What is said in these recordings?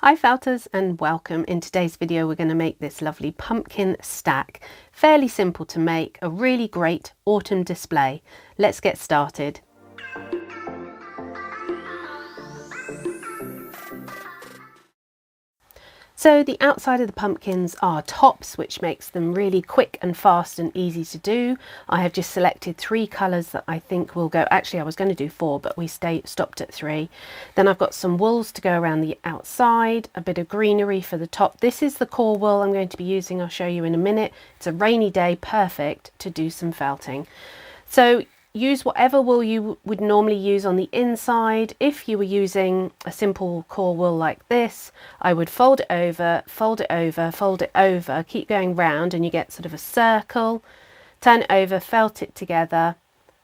Hi felters and welcome. In today's video we're going to make this lovely pumpkin stack. Fairly simple to make, a really great autumn display. Let's get started. So the outside of the pumpkins are tops, which makes them really quick and fast and easy to do. I have just selected 3 colours that I think will go. Actually, I was going to do 4, but we stopped at 3. Then I've got some wools to go around the outside, a bit of greenery for the top. This is the core wool I'm going to be using. I'll show you in a minute. It's a rainy day, perfect to do some felting. So use whatever wool you would normally use on the inside. If you were using a simple core wool like this, I would fold it over, fold it over, fold it over, keep going round and you get sort of a circle, turn it over, felt it together.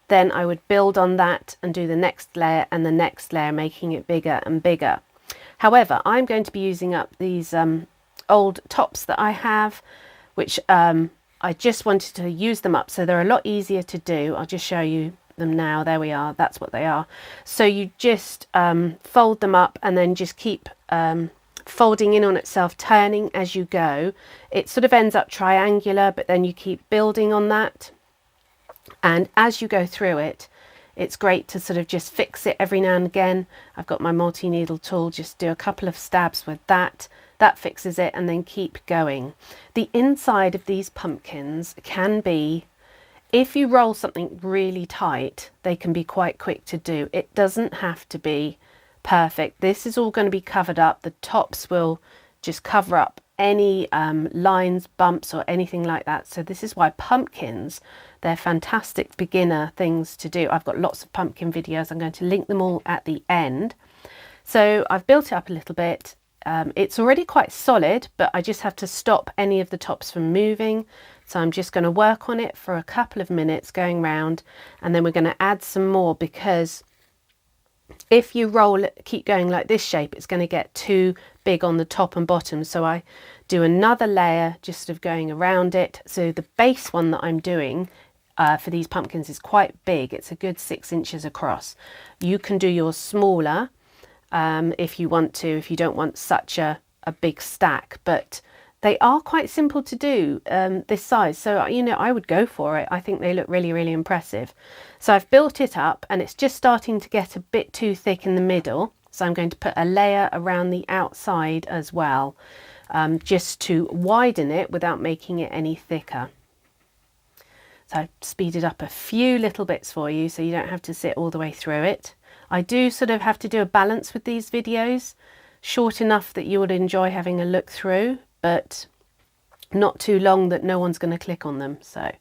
Then I would build on that and do the next layer and the next layer, making it bigger and bigger. However, I'm going to be using up these old tops that I have, which I just wanted to use them up, so they're a lot easier to do. I'll just show you them now. There we are. That's what they are. So you just fold them up and then just keep folding in on itself, turning as you go. It sort of ends up triangular, but then you keep building on that. And as you go through it, it's great to sort of just fix it every now and again. I've got my multi-needle tool, just do a couple of stabs with that. That fixes it, and then keep going. The inside of these pumpkins can be, if you roll something really tight, they can be quite quick to do. It doesn't have to be perfect. This is all going to be covered up. The tops will just cover up any lines, bumps or anything like that. So this is why pumpkins, they're fantastic beginner things to do. I've got lots of pumpkin videos. I'm going to link them all at the end. So I've built it up a little bit. It's already quite solid, but I just have to stop any of the tops from moving. So I'm just going to work on it for a couple of minutes going round, and then we're going to add some more, because if you roll it, keep going like this shape, it's going to get too big on the top and bottom. So I do another layer just of going around it. So the base one that I'm doing for these pumpkins is quite big. It's a good 6 inches across. You can do yours smaller if you want to, if you don't want such a big stack, but they are quite simple to do this size. So, you know, I would go for it. I think they look really, really impressive. So I've built it up and it's just starting to get a bit too thick in the middle. So I'm going to put a layer around the outside as well, just to widen it without making it any thicker. So I've speeded up a few little bits for you so you don't have to sit all the way through it. I do sort of have to do a balance with these videos, short enough that you would enjoy having a look through, but not too long that no one's going to click on them. So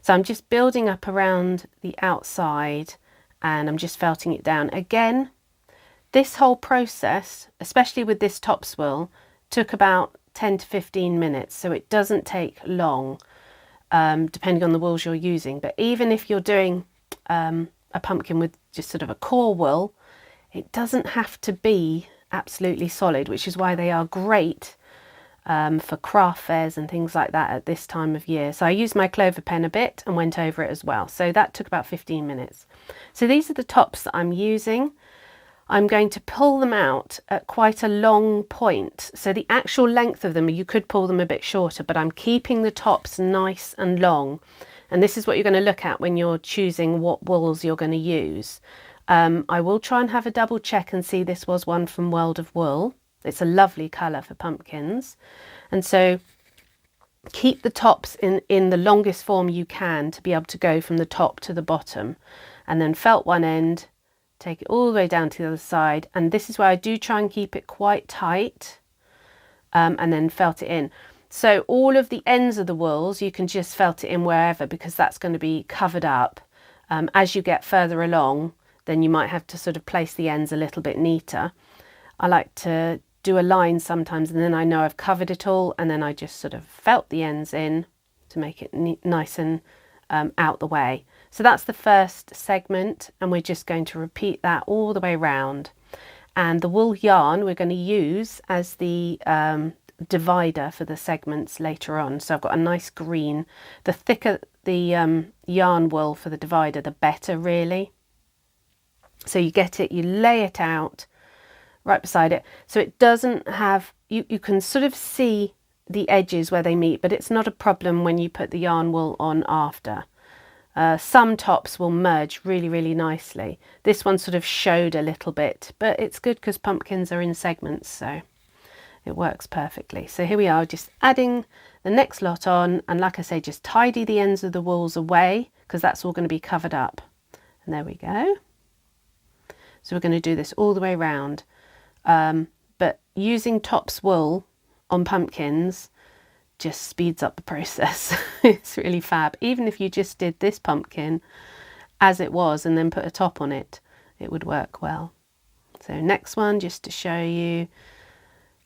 I'm just building up around the outside and I'm just felting it down. Again, this whole process, especially with this top swirl, took about 10 to 15 minutes. So it doesn't take long, depending on the wools you're using. But even if you're doing a pumpkin with just sort of a core wool, it doesn't have to be absolutely solid, which is why they are great for craft fairs and things like that at this time of year. So I used my clover pen a bit and went over it as well. So that took about 15 minutes. So these are the tops that I'm using. I'm going to pull them out at quite a long point. So the actual length of them, you could pull them a bit shorter, but I'm keeping the tops nice and long. And this is what you're going to look at when you're choosing what wools you're going to use. I will try and have a double check and see this was one from World of Wool. It's a lovely colour for pumpkins. And so keep the tops in the longest form you can to be able to go from the top to the bottom. And then felt one end, take it all the way down to the other side. And this is where I do try and keep it quite tight, and then felt it in. So all of the ends of the wools, you can just felt it in wherever, because that's going to be covered up. As you get further along, then you might have to sort of place the ends a little bit neater. I like to do a line sometimes, and then I know I've covered it all, and then I just sort of felt the ends in to make it nice and out the way. So that's the first segment, and we're just going to repeat that all the way round. And the wool yarn we're going to use as the divider for the segments later on. So I've got a nice green. The thicker the yarn wool for the divider, the better really. So you get it, you lay it out right beside it. So it doesn't have, you can sort of see the edges where they meet, but it's not a problem when you put the yarn wool on after. Some tops will merge really, really nicely. This one sort of showed a little bit, but it's good because pumpkins are in segments, so it works perfectly. So here we are, just adding the next lot on, and like I say, just tidy the ends of the wools away because that's all going to be covered up. And there we go. So we're going to do this all the way around. But using tops wool on pumpkins just speeds up the process. It's really fab. Even if you just did this pumpkin as it was and then put a top on it, it would work well. So next one, just to show you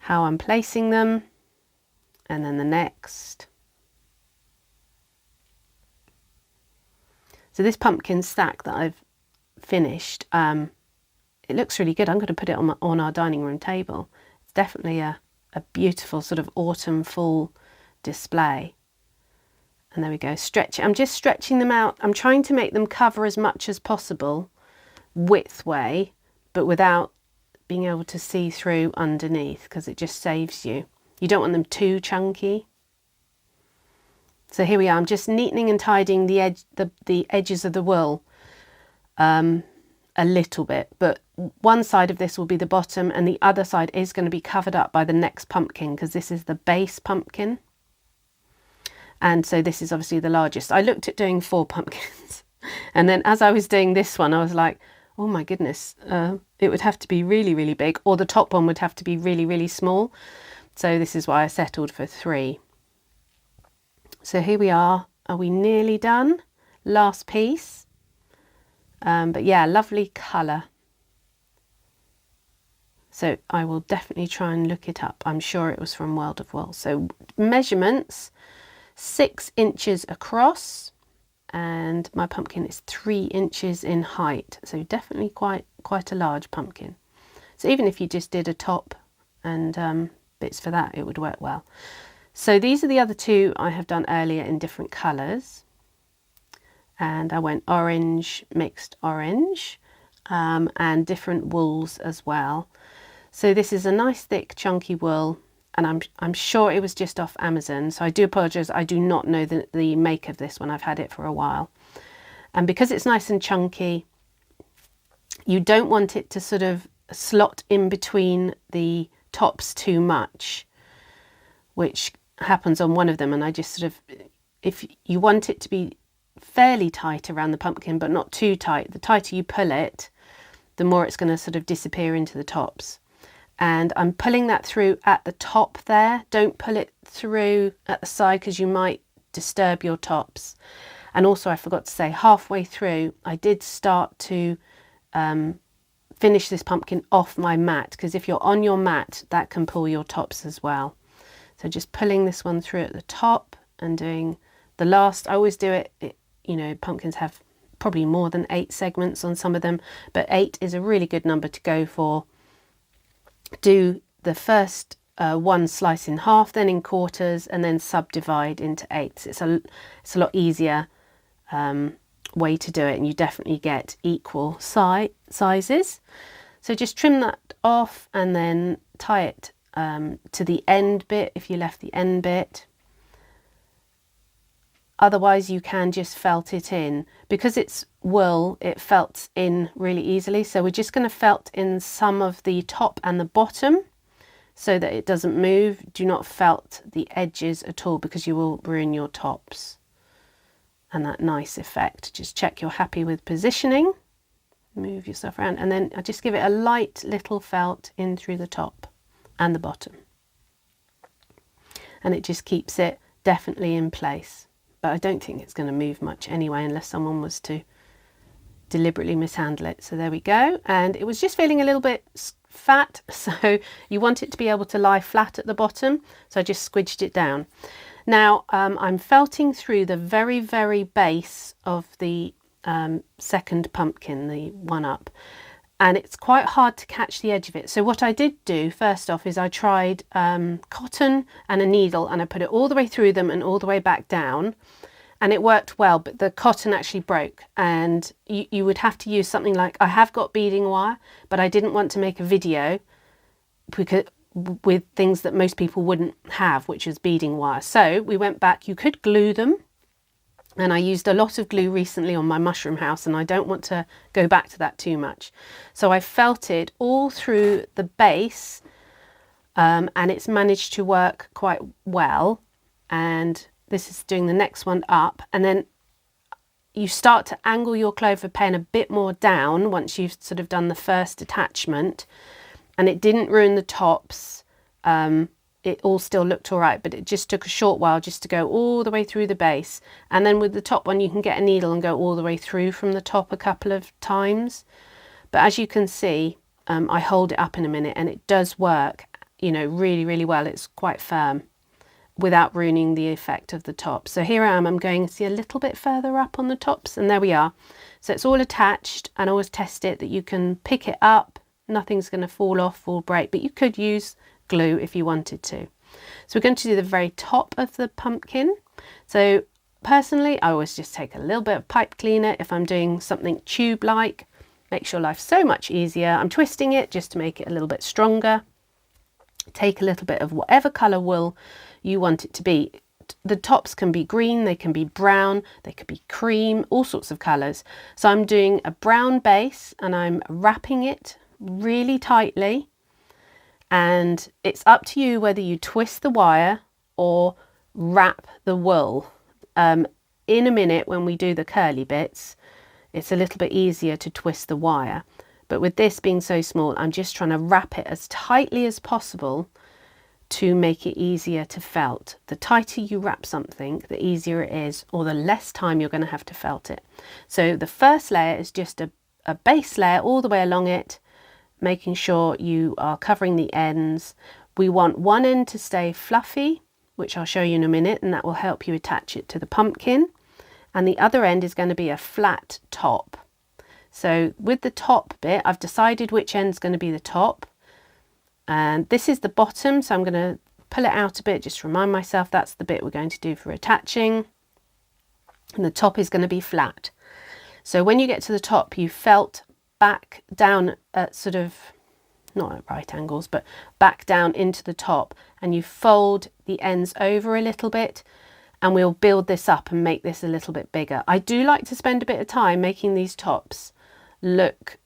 how I'm placing them, and then the next. So this pumpkin stack that I've finished, it looks really good. I'm going to put it on our dining room table. It's definitely a beautiful sort of autumn fall display. And there we go, stretch. I'm just stretching them out. I'm trying to make them cover as much as possible width way, but without being able to see through underneath, because it just saves you. You don't want them too chunky. So here we are. I'm just neatening and tidying the edges of the wool a little bit, but one side of this will be the bottom and the other side is going to be covered up by the next pumpkin, because this is the base pumpkin. And so this is obviously the largest. I looked at doing 4 pumpkins and then as I was doing this one, I was like, oh my goodness, it would have to be really, really big, or the top one would have to be really, really small. So this is why I settled for 3. So here we are. Are we nearly done? Last piece. But yeah, lovely colour. So I will definitely try and look it up. I'm sure it was from World of Wool. So measurements, 6 inches across, and my pumpkin is 3 inches in height. So definitely quite a large pumpkin. So even if you just did a top and bits for that, it would work well. So these are the other 2 I have done earlier in different colours. And I went orange, mixed orange, and different wools as well. So this is a nice thick chunky wool, and I'm sure it was just off Amazon. So I do apologise, I do not know the make of this one. I've had it for a while. And because it's nice and chunky, you don't want it to sort of slot in between the tops too much, which happens on one of them. And I just sort of, if you want it to be fairly tight around the pumpkin, but not too tight, the tighter you pull it, the more it's going to sort of disappear into the tops. And I'm pulling that through at the top there. Don't pull it through at the side because you might disturb your tops. And also I forgot to say, halfway through I did start to finish this pumpkin off my mat, because if you're on your mat that can pull your tops as well. So just pulling this one through at the top and doing the last. I always do it, you know, pumpkins have probably more than 8 segments on some of them, but 8 is a really good number to go for. Do the first 1 slice in half, then in quarters, and then subdivide into 8s. It's a lot easier way to do it, and you definitely get equal sizes. So just trim that off and then tie it to the end bit if you left the end bit. Otherwise you can just felt it in. Because it's wool, it felts in really easily. So we're just going to felt in some of the top and the bottom so that it doesn't move. Do not felt the edges at all because you will ruin your tops. And that nice effect. Just check you're happy with positioning. Move yourself around and then I just give it a light little felt in through the top and the bottom. And it just keeps it definitely in place. But I don't think it's going to move much anyway unless someone was to deliberately mishandle it. So there we go. And it was just feeling a little bit fat, so you want it to be able to lie flat at the bottom. So I just squidged it down. Now I'm felting through the very, very base of the second pumpkin, the one up. And it's quite hard to catch the edge of it. So what I did do first off is I tried cotton and a needle, and I put it all the way through them and all the way back down, and it worked well, but the cotton actually broke, and you would have to use something like, I have got beading wire, but I didn't want to make a video with things that most people wouldn't have, which is beading wire. So we went back. You could glue them, and I used a lot of glue recently on my mushroom house, and I don't want to go back to that too much. So I felted all through the base, and it's managed to work quite well. And this is doing the next one up, and then you start to angle your clover pen a bit more down once you've sort of done the first attachment, and it didn't ruin the tops. It all still looked all right, but it just took a short while just to go all the way through the base. And then with the top one, you can get a needle and go all the way through from the top a couple of times. But as you can see, I hold it up in a minute, and it does work, you know, really, really well. It's quite firm without ruining the effect of the top. So here I am, I'm going to see a little bit further up on the tops, and there we are. So it's all attached, and I always test it that you can pick it up. Nothing's going to fall off or break, but you could use glue if you wanted to. So we're going to do the very top of the pumpkin. So personally, I always just take a little bit of pipe cleaner if I'm doing something tube-like. Makes your life so much easier. I'm twisting it just to make it a little bit stronger. Take a little bit of whatever colour wool you want it to be. The tops can be green, they can be brown, they could be cream, all sorts of colours. So I'm doing a brown base, and I'm wrapping it really tightly, and it's up to you whether you twist the wire or wrap the wool. In a minute when we do the curly bits, it's a little bit easier to twist the wire, but with this being so small, I'm just trying to wrap it as tightly as possible to make it easier to felt. The tighter you wrap something, the easier it is, or the less time you're going to have to felt it. So the first layer is just a base layer all the way along it, making sure you are covering the ends. We want one end to stay fluffy, which I'll show you in a minute, and that will help you attach it to the pumpkin. And the other end is going to be a flat top. So with the top bit, I've decided which end's going to be the top. And this is the bottom, so I'm going to pull it out a bit, just to remind myself that's the bit we're going to do for attaching. And the top is going to be flat. So when you get to the top, you felt back down at sort of, not at right angles, but back down into the top, and you fold the ends over a little bit, and we'll build this up and make this a little bit bigger. I do like to spend a bit of time making these tops look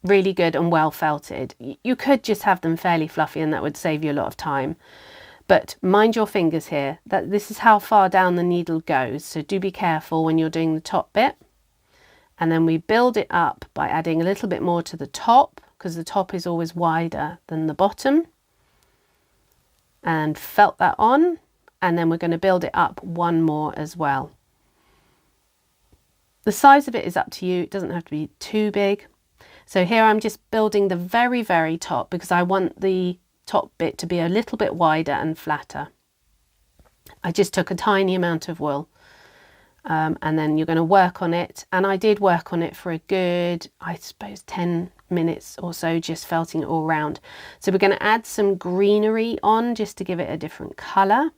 really good and well felted. You could just have them fairly fluffy, and that would save you a lot of time. But mind your fingers here, that this is how far down the needle goes. So do be careful when you're doing the top bit. And then we build it up by adding a little bit more to the top, because the top is always wider than the bottom. And felt that on. And then we're going to build it up one more as well. The size of it is up to you. It doesn't have to be too big. So here I'm just building the very, very top, because I want the top bit to be a little bit wider and flatter. I just took a tiny amount of wool, and then you're going to work on it. And I did work on it for a good, I suppose, 10 minutes or so, just felting it all round. So we're going to add some greenery on just to give it a different colour.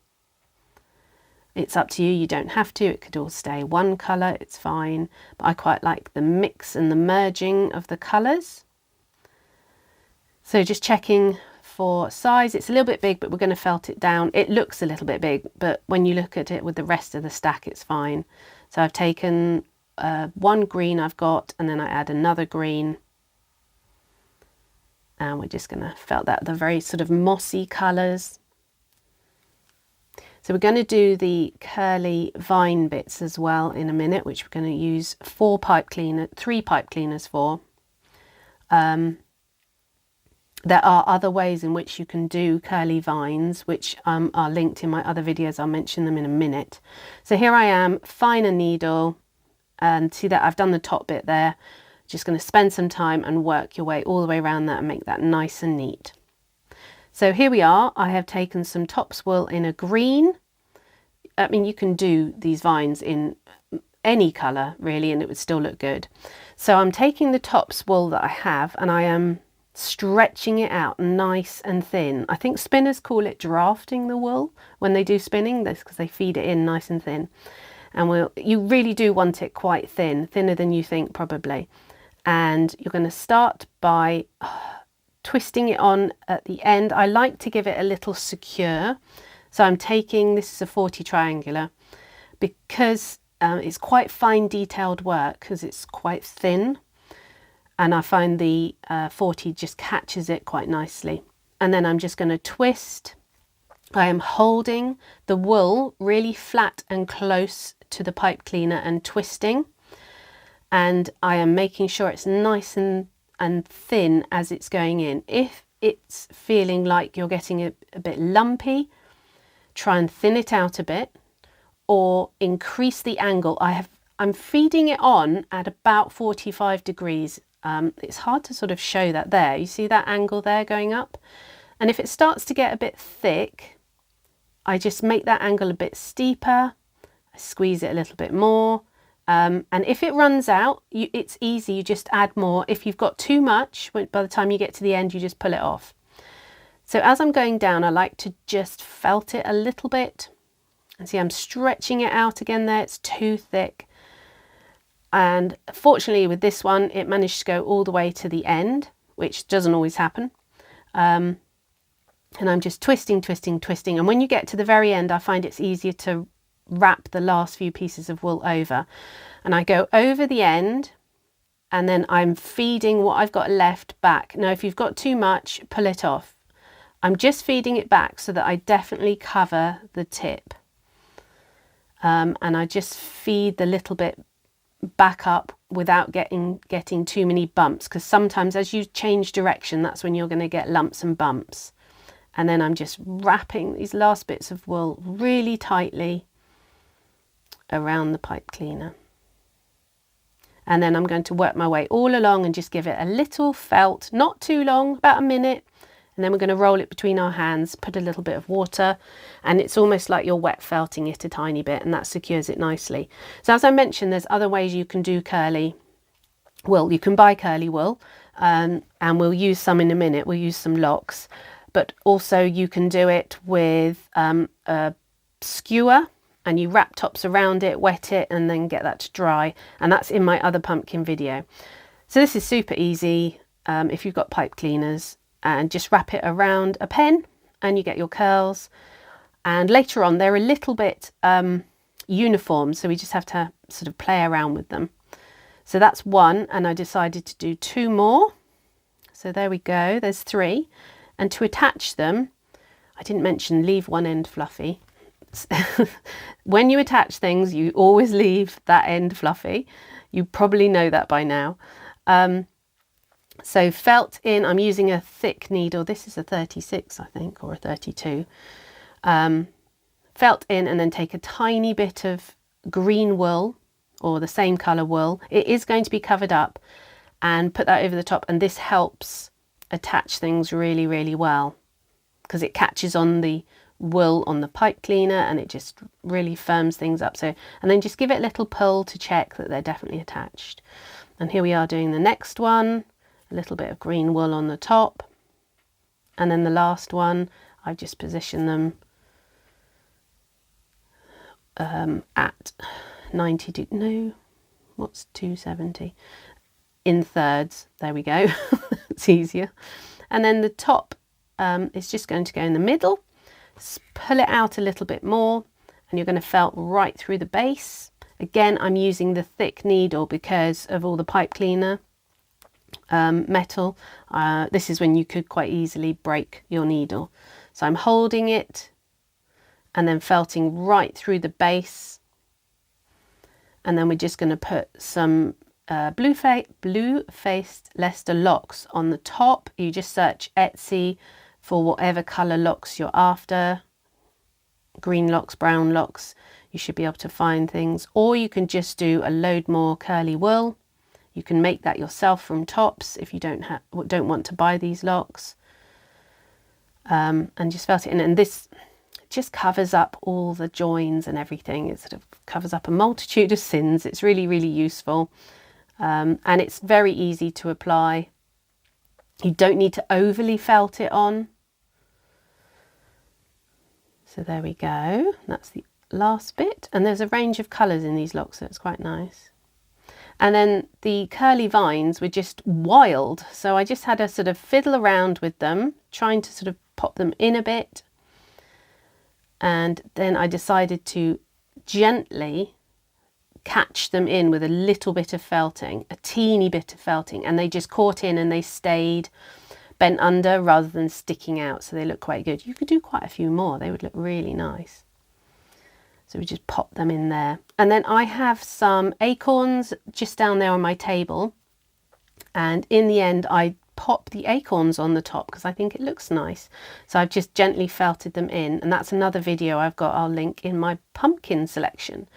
It's up to you, you don't have to, it could all stay one colour, it's fine. But I quite like the mix and the merging of the colours. So just checking for size, it's a little bit big, but we're going to felt it down. It looks a little bit big, but when you look at it with the rest of the stack, it's fine. So I've taken one green I've got, and then I add another green. And we're just going to felt that, the very sort of mossy colours. So we're going to do the curly vine bits as well in a minute, which we're going to use 3 pipe cleaners for. There are other ways in which you can do curly vines, which are linked in my other videos. I'll mention them in a minute. So here I am, finer needle, and see that I've done the top bit there. Just going to spend some time and work your way all the way around that and make that nice and neat. So here we are. I have taken some tops wool in a green. I mean, you can do these vines in any colour really, and it would still look good. So I'm taking the tops wool that I have, and I am stretching it out nice and thin. I think spinners call it drafting the wool when they do spinning. That's because they feed it in nice and thin. And you really do want it quite thin, thinner than you think probably. And you're going to start by twisting it on at the end. I like to give it a little secure. So I'm taking, this is a 40 triangular, because it's quite fine detailed work because it's quite thin. And I find the 40 just catches it quite nicely. And then I'm just going to twist. I am holding the wool really flat and close to the pipe cleaner and twisting. And I am making sure it's nice and thin as it's going in. If it's feeling like you're getting a bit lumpy, try and thin it out a bit or increase the angle. I'm feeding it on at about 45 degrees. It's hard to sort of show that there. You see that angle there going up? And if it starts to get a bit thick, I just make that angle a bit steeper. I squeeze it a little bit more. And if it runs out, it's easy. You just add more. If you've got too much, by the time you get to the end, you just pull it off. So as I'm going down, I like to just felt it a little bit. And see, I'm stretching it out again there. It's too thick. And fortunately with this one, it managed to go all the way to the end, which doesn't always happen. And I'm just twisting, twisting, twisting. And when you get to the very end, I find it's easier to wrap the last few pieces of wool over. And I go over the end and then I'm feeding what I've got left back. Now, if you've got too much, pull it off. I'm just feeding it back so that I definitely cover the tip. And I just feed the little bit back up without getting too many bumps, because sometimes as you change direction, that's when you're going to get lumps and bumps. And then I'm just wrapping these last bits of wool really tightly around the pipe cleaner. And then I'm going to work my way all along and just give it a little felt, not too long, about a minute. And then we're going to roll it between our hands, put a little bit of water, and it's almost like you're wet felting it a tiny bit, and that secures it nicely. So as I mentioned, there's other ways you can do curly wool. You can buy curly wool, and we'll use some in a minute. We'll use some locks, but also you can do it with a skewer, and you wrap tops around it, wet it, and then get that to dry. And that's in my other pumpkin video. So this is super easy if you've got pipe cleaners. And just wrap it around a pen and you get your curls. And later on, they're a little bit uniform, so we just have to sort of play around with them. So that's one, and I decided to do two more. So there we go, there's three. And to attach them, I didn't mention leave one end fluffy. When you attach things, you always leave that end fluffy. You probably know that by now. So felt in, I'm using a thick needle. This is a 36, I think, or a 32. Felt in, and then take a tiny bit of green wool or the same colour wool. It is going to be covered up, and put that over the top. And this helps attach things really, really well because it catches on the wool on the pipe cleaner and it just really firms things up. So, and then just give it a little pull to check that they're definitely attached. And here we are doing the next one. A little bit of green wool on the top, and then the last one I've just positioned them at 90 no, what's 270 in thirds. There we go. It's easier. And then the top is just going to go in the middle. Pull it out a little bit more, and you're going to felt right through the base. Again, I'm using the thick needle because of all the pipe cleaner metal. This is when you could quite easily break your needle. So I'm holding it and then felting right through the base, and then we're just going to put some blue-faced Leicester locks on the top. You just search Etsy for whatever colour locks you're after, green locks, brown locks. You should be able to find things, or you can just do a load more curly wool. You can make that yourself from tops if you don't want to buy these locks. And just felt it in, and this just covers up all the joins and everything. It sort of covers up a multitude of sins. It's really, really useful, and it's very easy to apply. You don't need to overly felt it on. So there we go. That's the last bit, and there's a range of colours in these locks, so it's quite nice. And then the curly vines were just wild. So I just had to sort of fiddle around with them, trying to sort of pop them in a bit. And then I decided to gently catch them in with a little bit of felting, a teeny bit of felting, and they just caught in and they stayed bent under rather than sticking out, so they look quite good. You could do quite a few more, they would look really nice. So we just pop them in there. And then I have some acorns just down there on my table, and in the end I pop the acorns on the top because I think it looks nice. So I've just gently felted them in, and that's another video I've got, I'll link in my pumpkin selection.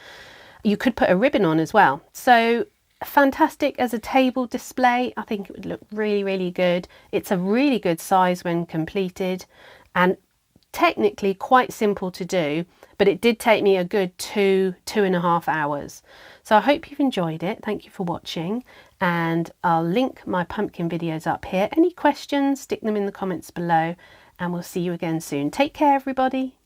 You could put a ribbon on as well. So fantastic as a table display. I think it would look really, really good. It's a really good size when completed, and technically quite simple to do, but it did take me a good 2.5 hours. So I hope you've enjoyed it. Thank you for watching, and I'll link my pumpkin videos up here. Any questions, stick them in the comments below, and we'll see you again soon. Take care, everybody.